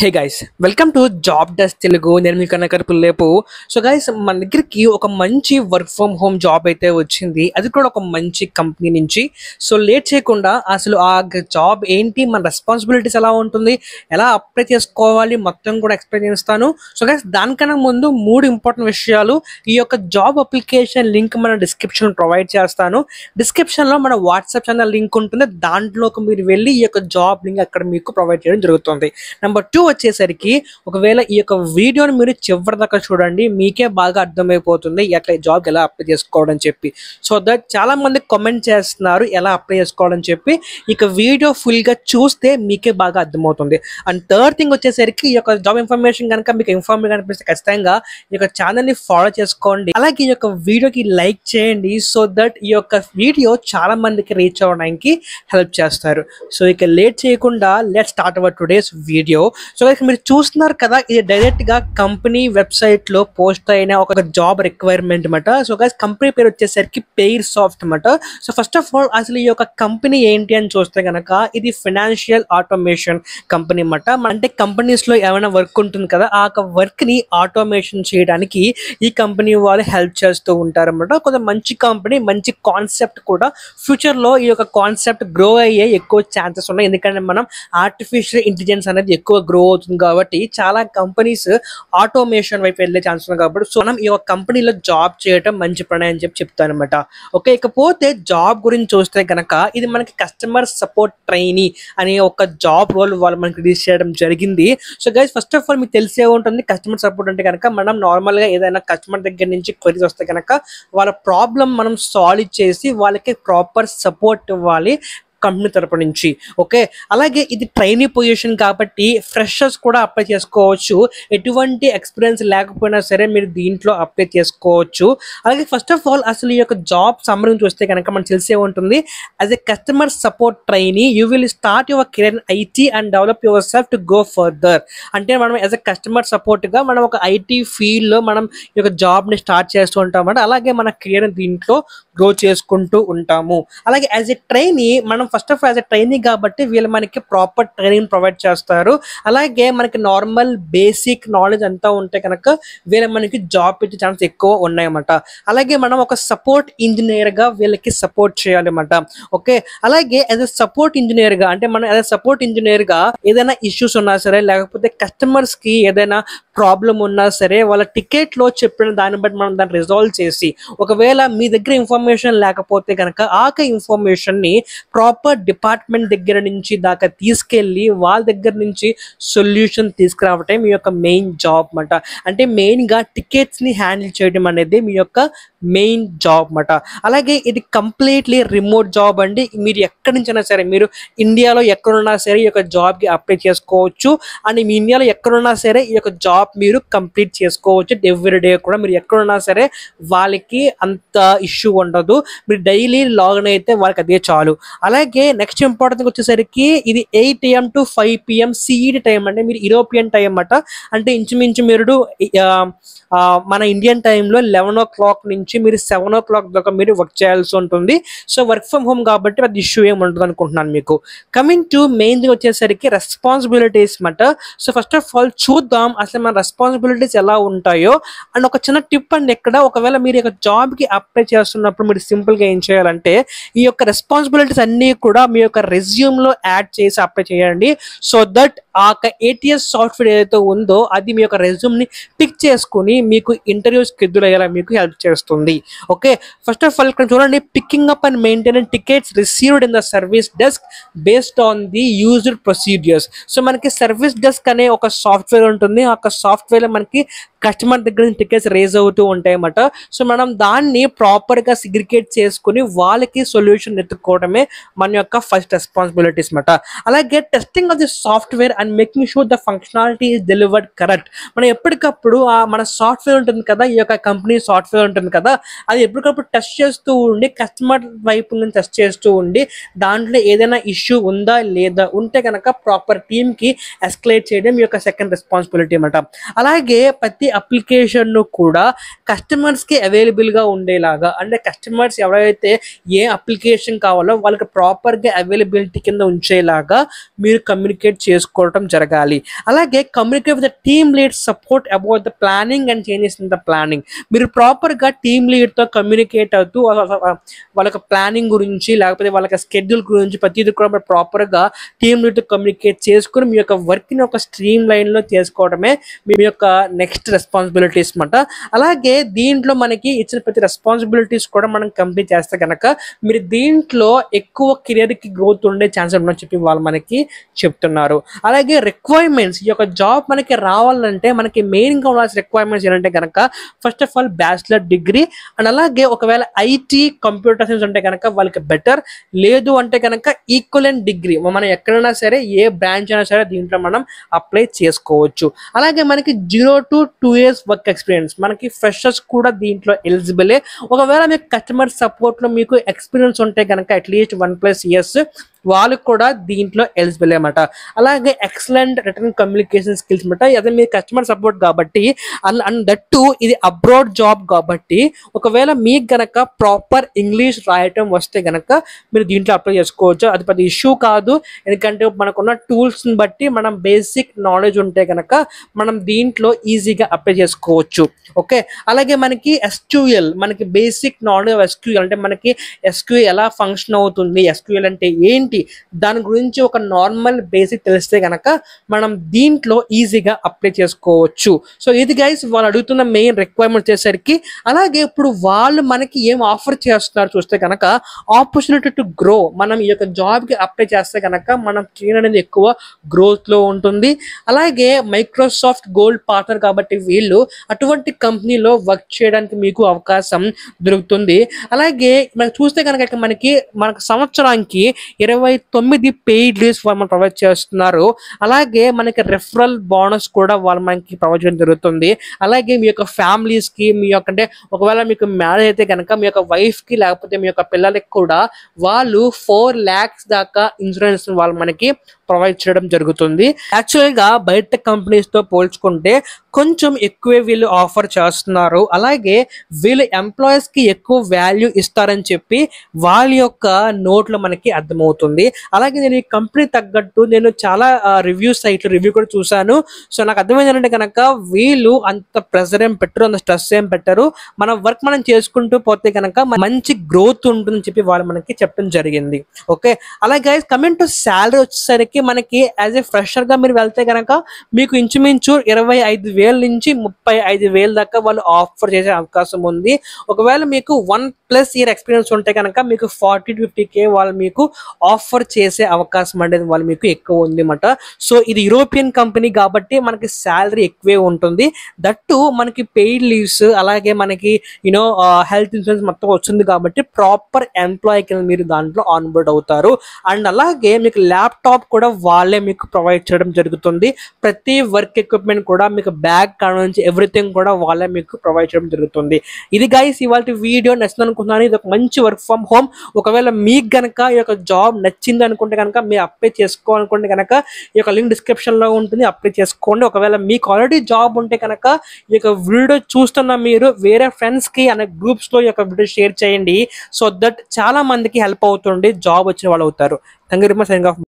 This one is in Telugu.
Hey guys, welcome to job desk Telugu. నేను మీ కనకర్ పుల్లేపు. సో గైస్, మన దగ్గరికి ఒక మంచి వర్క్ ఫ్రమ్ హోమ్ జాబ్ అయితే వచ్చింది, అది కూడా ఒక మంచి కంపెనీ నుంచి. సో లేట్ చేయకుండా అసలు ఆ జాబ్ ఏంటి, మన రెస్పాన్సిబిలిటీస్ ఎలా ఉంటుంది, ఎలా అప్లై చేసుకోవాలి, మొత్తం కూడా ఎక్స్ప్లెయిన్ చేస్తాను. సో గైస్, దానికన్నా ముందు మూడు ఇంపార్టెంట్ విషయాలు. ఈ యొక్క జాబ్ అప్లికేషన్ లింక్ మన డిస్క్రిప్షన్ ప్రొవైడ్ చేస్తాను. డిస్క్రిప్షన్లో మన వాట్సాప్ ఛానల్ లింక్ ఉంటుంది, దాంట్లోకి మీరు వెళ్ళి ఈ యొక్క జాబ్ లింక్ అక్కడ మీకు ప్రొవైడ్ చేయడం జరుగుతుంది. నెంబర్ 2 వచ్చేసరికి, ఒకవేళ ఈ యొక్క వీడియోని మీరు చివరి దాకా చూడండి, మీకే బాగా అర్థమైపోతుంది ఎట్లా జాబ్ ఎలా అప్లై చేసుకోవడం చెప్పి. సో దట్ చాలా మంది కామెంట్ చేస్తున్నారు ఎలా అప్లై చేసుకోవడం చెప్పి. ఇక వీడియో ఫుల్ గా చూస్తే మీకే బాగా అర్థమవుతుంది. అండ్ థర్డ్ థింగ్ వచ్చేసరికి, ఈ యొక్క జాబ్ ఇన్ఫర్మేషన్ కనుక మీకు ఇన్ఫార్మేషన్ కనిపిస్తే ఖచ్చితంగా ఈ యొక్క ఛానల్ ని ఫాలో చేసుకోండి. అలాగే ఈ యొక్క వీడియోకి లైక్ చేయండి, సో దట్ ఈ యొక్క వీడియో చాలా మందికి రీచ్ అవ్వడానికి హెల్ప్ చేస్తారు. సో ఇక లేట్ చేయకుండా let's start our today's video. So మీరు చూస్తున్నారు కదా, ఇది డైరెక్ట్ గా కంపెనీ వెబ్సైట్ లో పోస్ట్ అయిన ఒక జాబ్ రిక్వైర్మెంట్ అన్నమాట. సో గైస్, కంపెనీ పేరు వచ్చేసరికి పెయిర్ సాఫ్ట్ అన్నమాట. సో ఫస్ట్ ఆఫ్ ఆల్ అసలు ఈ యొక్క కంపెనీ ఏంటి అని చూస్తే కనుక, ఇది ఫైనాన్షియల్ ఆటోమేషన్ కంపెనీ అన్నమాట. అంటే కంపెనీస్ లో ఏమైనా వర్క్ ఉంటుంది కదా, ఆ వర్క్ ని ఆటోమేషన్ చేయడానికి ఈ కంపెనీ వాళ్ళు హెల్ప్ చేస్తూ ఉంటారు అన్నమాట. కొంచెం మంచి కంపెనీ, మంచి కాన్సెప్ట్ కూడా. ఫ్యూచర్ లో ఈ యొక్క కాన్సెప్ట్ గ్రో అయ్యే ఎక్కువ ఛాన్సెస్ ఉన్నాయి, ఎందుకంటే మనం ఆర్టిఫిషియల్ ఇంటెలిజెన్స్ అనేది ఎక్కువ గ్రో అవుతుంది కాబట్టి చాలా కంపెనీస్ ఆటోమేషన్ వైపు వెళ్ళే ఛాన్స్ ఉంది. కాబట్టి సో మనం ఈ యొక్క కంపెనీలో జాబ్ చేయడం మంచి పని అని చెప్తాను అనమాట. ఓకే, ఇకపోతే జాబ్ గురించి చూస్తే కనుక, ఇది మనకి కస్టమర్ సపోర్ట్ ట్రైనీ అనే ఒక జాబ్ రోల్ వాళ్ళు మనకి రిలీజ్ చేయడం జరిగింది. So guys, first of all మీకు తెలిసే ఉంటుంది, కస్టమర్ సపోర్ట్ అంటే కనుక మనం నార్మల్ గా ఏదైనా కస్టమర్ దగ్గర నుంచి క్వరీస్ వస్తే కనుక వాళ్ళ ప్రాబ్లం మనం సాల్వ్ చేసి వాళ్ళకి ప్రాపర్ సపోర్ట్ ఇవ్వాలి కంపెనీ తరపు నుంచి. ఓకే, అలాగే ఇది ట్రైనీ పొజిషన్ కాబట్టి ఫ్రెషర్స్ కూడా అప్లై చేసుకోవచ్చు. ఎటువంటి ఎక్స్పీరియన్స్ లేకపోయినా సరే మీరు దీంట్లో అప్లై చేసుకోవచ్చు. అలాగే ఫస్ట్ ఆఫ్ ఆల్ అసలు ఈ యొక్క జాబ్ సమ్మరీ చూస్తే కనుక మనకు తెలిసే ఉంటుంది, as a customer support trainee you will start your career in IT and develop your self to go further. అంటే మనం యాజ్ ఎ కస్టమర్ సపోర్ట్ గా మనం ఒక ఐటీ ఫీల్డ్ లో మనం ఈ యొక్క జాబ్ ని స్టార్ట్ చేస్తూ ఉంటాం. అలాగే మన కెరీర్ దీంట్లో గ్రో చేసుకుంటూ ఉంటాము. అలాగే యాజ్ ఎ ట్రైనీ మనం first of all as a training కాబట్టి వీళ్ళు మనకి ప్రాపర్ ట్రైనింగ్ ప్రొవైడ్ చేస్తారు. అలాగే మనకి నార్మల్ బేసిక్ నాలెడ్జ్ అంతా ఉంటే కనుక వీళ్ళు మనకి జాబ్ ఇచ్చే ఛాన్స్ ఎక్కువ ఉన్నాయన్నమాట. అలాగే మనం ఒక సపోర్ట్ ఇంజనీర్ గా వీళ్ళకి సపోర్ట్ చేయాలన్నమాట. ఓకే, అలాగే యాజ్ ఎ సపోర్ట్ ఇంజనీర్ గా అంటే మనం యాజ్ ఎ సపోర్ట్ ఇంజనీర్ గా ఏదైనా ఇష్యూస్ ఉన్నా సరే, లేకపోతే కస్టమర్స్ కి ఏదైనా ప్రాబ్లం ఉన్నా సరే, వాళ్ళ టికెట్ లో చెప్పిన దాన్ని బట్టి మనం దాన్ని రిజాల్వ్ చేసి, ఒకవేళ మీ దగ్గర ఇన్ఫర్మేషన్ లేకపోతే కనుక ఆ ఇన్ఫర్మేషన్ ని ప్రాపర్ డిపార్ట్మెంట్ దగ్గర నుంచి దాకా తీసుకెళ్ళి వాళ్ళ దగ్గర నుంచి సొల్యూషన్ తీసుకురావటం మీ యొక్క మెయిన్ జాబ్ అన్నమాట. అంటే మెయిన్ గా టికెట్స్ ని హ్యాండిల్ చేయడం అనేది మీ యొక్క మెయిన్ జాబ్ అన్నమాట. అలాగే ఇది కంప్లీట్లీ రిమోట్ జాబ్ అండి. మీరు ఎక్కడి నుంచైనా సరే, మీరు ఇండియాలో ఎక్కడున్నా సరే ఈ యొక్క జాబ్ కి అప్లై చేసుకోవచ్చు. అండ్ మీ ఇండియాలో ఎక్కడున్నా సరే ఈ యొక్క జాబ్ మీరు కంప్లీట్ చేసుకోవచ్చు. ఎవ్రీ డే కూడా మీరు ఎక్కడున్నా సరే వాళ్ళకి అంత ఇష్యూ ఉండదు. మీరు డైలీ లాగిన్ అయితే వాళ్ళకి అదే చాలు. అలాగే నెక్స్ట్ ఇంపార్టెంట్ వచ్చేసరికి, ఇది 8 AM to 5 PM CET time, అంటే మీరు యూరోపియన్ టైం అన్నమాట. అంటే ఇంచుమించు మీరు మన ఇండియన్ టైంలో 11 o'clock నుంచి మీరు 7 o'clock దాకా మీరు వర్క్ చేయాల్సి ఉంటుంది. సో వర్క్ ఫ్రమ్ హోమ్ కాబట్టి అది ఇష్యూ ఏమి ఉండదు అనుకుంటున్నాను మీకు. కమింగ్ టు మెయిన్ వచ్చేసరికి రెస్పాన్సిబిలిటీస్ అన్నమాట. సో ఫస్ట్ ఆఫ్ ఆల్ చూద్దాం అసలు మన రెస్పాన్సిబిలిటీస్ ఎలా ఉంటాయో. అండ్ ఒక చిన్న టిప్ అండి, ఇక్కడ ఒకవేళ మీరు ఒక జాబ్ కి అప్లై చేస్తున్నప్పుడు మీరు సింపుల్ గా ఏం చేయాలంటే, ఈ యొక్క రెస్పాన్సిబిలిటీస్ అన్ని కూడా మీ యొక్క రెజ్యూమ్ లో యాడ్ చేసి అప్లై చేయండి. సో దట్ ఆ ATS సాఫ్ట్వేర్ ఏదైతే ఉందో అది మీ యొక్క రెజ్యూమ్ ని పిక్ చేసుకుని మీకు ఇంటర్వ్యూస్ షెడ్యూల్ అయ్యేలా మీకు హెల్ప్ చేస్తుంది. ఓకే, ఫస్ట్ ఆఫ్ ఆల్ ఇక్కడ చూడండి, picking up and maintaining tickets received in the service desk based on the used procedures. So మనకి సర్వీస్ డెస్క్ అనే ఒక సాఫ్ట్వేర్ ఉంటుంది. ఆ సాఫ్ట్వేర్ లో మనకి కస్టమర్ దగ్గర నుంచి టికెట్స్ రేజ్ అవుతూ ఉంటాయి అన్నమాట. సో మనం దాన్ని ప్రాపర్ గా సిగ్రిగేట్ చేసుకుని వాళ్ళకి సొల్యూషన్ ఎత్తుకోవడమే మన యొక్క ఫస్ట్ రెస్పాన్సిబిలిటీస్ అన్నమాట. అలాగే testing of the software and making sure the functionality is delivered correct. మనం ఎప్పటికప్పుడు మన సాఫ్ట్వేర్ ఉంటుంది కదా, ఈ యొక్క కంపెనీ సాఫ్ట్వేర్ ఉంటుంది కదా, కదా, అది ఎప్పటికప్పుడు టెస్ట్ చేస్తూ ఉండి కస్టమర్ వైపు నుంచి టెస్ట్ చేస్తూ ఉండి దాంట్లో ఏదైనా ఇష్యూ ఉందా లేదా, ఉంటే కనుక ప్రాపర్ టీమ్కి ఎస్కలేట్ చేయడం మీ యొక్క సెకండ్ రెస్పాన్సిబిలిటీ అన్నమాట. అలాగే ప్రతి అప్లికేషన్ కూడా కస్టమర్స్కి అవైలబుల్గా ఉండేలాగా, అంటే కస్టమర్స్ ఎవరైతే ఏ అప్లికేషన్ కావాలో వాళ్ళకి ప్రాపర్గా అవైలబిలిటీ కింద ఉంచేలాగా మీరు కమ్యూనికేట్ చేసుకోవడం జరగాలి. అలాగే communicate with the team lead support about the planning and changes in the planning. మీరు ప్రాపర్గా టీమ్ లీడ్తో కమ్యూనికేట్ అవుతూ వాళ్ళకి ప్లానింగ్ గురించి లేకపోతే వాళ్ళకి స్కెడ్యూల్ గురించి ప్రతిదీ కూడా ప్రాపర్గా టీమ్ లీడ్తో కమ్యూనికేట్ చేసుకుని మీ యొక్క వర్క్ని ఒక స్ట్రీమ్ లైన్లో చేసుకోవడమే మీ యొక్క నెక్స్ట్ రెస్పాన్సిబిలిటీస్ అన్నమాట. అలాగే దీంట్లో మనకి ఇచ్చిన ప్రతి రెస్పాన్సిబిలిటీస్ కూడా మనం కంప్లీట్ చేస్తే కనుక మీరు దీంట్లో ఎక్కువ కెరియర్కి గ్రోత్ ఉండే ఛాన్స్ ఉందని చెప్పి వాళ్ళు మనకి చెప్తున్నారు. అలాగే రిక్వైర్మెంట్స్, ఈ యొక్క జాబ్ మనకి రావాలంటే మనకి మెయిన్గా ఉండాల్సిన రిక్వైర్మెంట్స్ ఏంటంటే కనుక first of all bachelor degree, and అలాగే ఒకవేళ ఐటీ కంప్యూటర్ సైన్స్ ఉంటే కనుక వాళ్ళకి బెటర్, లేదు అంటే కనుక ఈక్వలెంట్ డిగ్రీ మనం ఎక్కడైనా సరే ఏ బ్రాంచ్ అయినా సరే దీంట్లో మనం అప్లై చేసుకోవచ్చు. అలాగే మనకి 0 to 2 years వర్క్ ఎక్స్పీరియన్స్, మనకి ఫ్రెషర్స్ కూడా దీంట్లో ఎలిజిబులే. ఒకవేళ మీకు కస్టమర్ సపోర్ట్లో మీకు ఎక్స్పీరియన్స్ ఉంటే కనుక అట్లీస్ట్ 1+ years వాళ్ళకి కూడా దీంట్లో ఎలిజిబుల్ అన్నమాట. అలాగే ఎక్సలెంట్ రిటర్న్ కమ్యూనికేషన్ స్కిల్స్ అన్నమాట. అదే మీరు కస్టమర్ సపోర్ట్ కాబట్టి అండ్ దట్టు ఇది అబ్రాడ్ జాబ్ కాబట్టి ఒకవేళ మీకు గనక ప్రాపర్ ఇంగ్లీష్ రాయటం వస్తే గనక మీరు దీంట్లో అప్లై చేసుకోవచ్చు. అది పెద్ద ఇష్యూ కాదు, ఎందుకంటే మనకున్న టూల్స్ని బట్టి మనం బేసిక్ నాలెడ్జ్ ఉంటే కనుక మనం దీంట్లో ఈజీగా అప్లై చేసుకోవచ్చు. ఓకే, అలాగే మనకి SQL, మనకి బేసిక్ నాలెడ్జ్ ఆఫ్ SQL అంటే మనకి SQL ఎలా ఫంక్షన్ అవుతుంది, SQL అంటే ఏంటి, దాని గురించి ఒక నార్మల్ బేసిక్ తెలిస్తే కనుక మనం దీంట్లో ఈజీగా అప్లై చేసుకోవచ్చు. సో ఇది గైస్ వాళ్ళు అడుగుతున్న మెయిన్ రిక్వైర్మెంట్ వచ్చేసరికి. అలాగే ఇప్పుడు వాళ్ళు మనకి ఏం ఆఫర్ చేస్తున్నారు చూస్తే కనుక ఆపర్చునిటీ టు గ్రో. మనం ఈ యొక్క జాబ్కి అప్లై చేస్తే కనుక మనం కెరీర్ అనేది ఎక్కువ గ్రోత్లో ఉంటుంది. అలాగే మైక్రోసాఫ్ట్ గోల్డ్ పార్ట్నర్ కాబట్టి వీళ్ళు అటువంటి కంపెనీలో వర్క్ చేయడానికి మీకు అవకాశం దొరుకుతుంది. అలాగే మనకు చూస్తే కనుక మనకు సంవత్సరానికి 29 పెయిడ్ లీవ్స్ వాళ్ళు ప్రొవైడ్ చేస్తున్నారు. అలాగే మనకి రెఫరల్ బోనస్ కూడా వాళ్ళు మనకి ప్రొవైడ్ చేయడం జరుగుతుంది. అలాగే మీ యొక్క ఫ్యామిలీస్కి, మీ యొక్క అంటే ఒకవేళ మీకు మ్యారేజ్ అయితే కనుక మీ యొక్క వైఫ్కి లేకపోతే మీ యొక్క పిల్లలకి కూడా వాళ్ళు 4 lakhs దాకా ఇన్సూరెన్స్ వాళ్ళు మనకి ప్రొవైడ్ చేయడం జరుగుతుంది. యాక్చువల్గా బయట కంపెనీస్తో పోల్చుకుంటే కొంచెం ఎక్కువే వీళ్ళు ఆఫర్ చేస్తున్నారు. అలాగే వీళ్ళు ఎంప్లాయీస్కి ఎక్కువ వాల్యూ ఇస్తారని చెప్పి వాళ్ళ యొక్క నోట్లో మనకి అర్థమవుతుంది. అలాగే నేను ఈ కంపెనీ తగ్గట్టు నేను చాలా రివ్యూ కూడా చూశాను. సో నాకు అర్థమైందంటే కనుక వీళ్ళు అంత ప్రెషర్ ఏం పెట్టరు, అంత స్ట్రెస్ ఏం పెట్టరు. మన వర్క్ మనం చేసుకుంటూ పోతే కనుక మంచి గ్రోత్ ఉంటుందని చెప్పి వాళ్ళు మనకి చెప్పడం జరిగింది. ఓకే, అలాగే కమింగ్ టు శాలరీ వచ్చేసరికి మనకి యాజ్ ఏ ఫ్రెషర్గా మీరు వెళ్తే కనుక మీకు ఇంచుమించు 25,000 నుంచి 35,000 దాకా వాళ్ళు ఆఫర్ చేసే అవకాశం ఉంది. ఒకవేళ మీకు 1+ year ఎక్స్పీరియన్స్ ఉంటే కనుక మీకు 40 to 50K వాళ్ళు మీకు ఆఫర్ చేసే అవకాశం అనేది వాళ్ళు మీకు ఎక్కువ ఉంది అన్నమాట. సో ఇది యూరోపియన్ కంపెనీ కాబట్టి మనకి శాలరీ ఎక్కువే ఉంటుంది. దట్టు మనకి పెయిడ్ లీవ్స్ అలాగే మనకి హెల్త్ ఇన్సూరెన్స్ మొత్తం వస్తుంది కాబట్టి ప్రాపర్ ఎంప్లాయీ కింద మీరు దాంట్లో ఆన్బోర్డ్ అవుతారు. అండ్ అలాగే మీకు ల్యాప్టాప్ కూడా వాళ్ళే మీకు ప్రొవైడ్ చేయడం జరుగుతుంది. ప్రతి వర్క్ ఎక్విప్మెంట్ కూడా మీకు బ్యాగ్ కాడ నుంచి ఎవ్రీథింగ్ కూడా వాళ్ళే మీకు ప్రొవైడ్ చేయడం జరుగుతుంది. ఇది గైస్ ఇవాళ వీడియో నచ్చింది అనుకుంటున్నాను. ఇది ఒక మంచి వర్క్ ఫ్రమ్ హోమ్. ఒకవేళ మీకు గనక ఈ యొక్క జాబ్ నచ్చింది అనుకుంటే కనుక మీరు అప్లై చేసుకోవాలనుకుంటే కనుక ఈ యొక్క లింక్ డిస్క్రిప్షన్లో ఉంటుంది, అప్లై చేసుకోండి. ఒకవేళ మీకు ఆల్రెడీ జాబ్ ఉంటే కనుక ఈ యొక్క వీడియో చూస్తున్న మీరు వేరే ఫ్రెండ్స్కి అనే గ్రూప్స్లో ఈ యొక్క వీడియో షేర్ చేయండి. సో దట్ చాలా మందికి హెల్ప్ అవుతుంది, జాబ్ వచ్చిన వాళ్ళు అవుతారు. Thank you very much.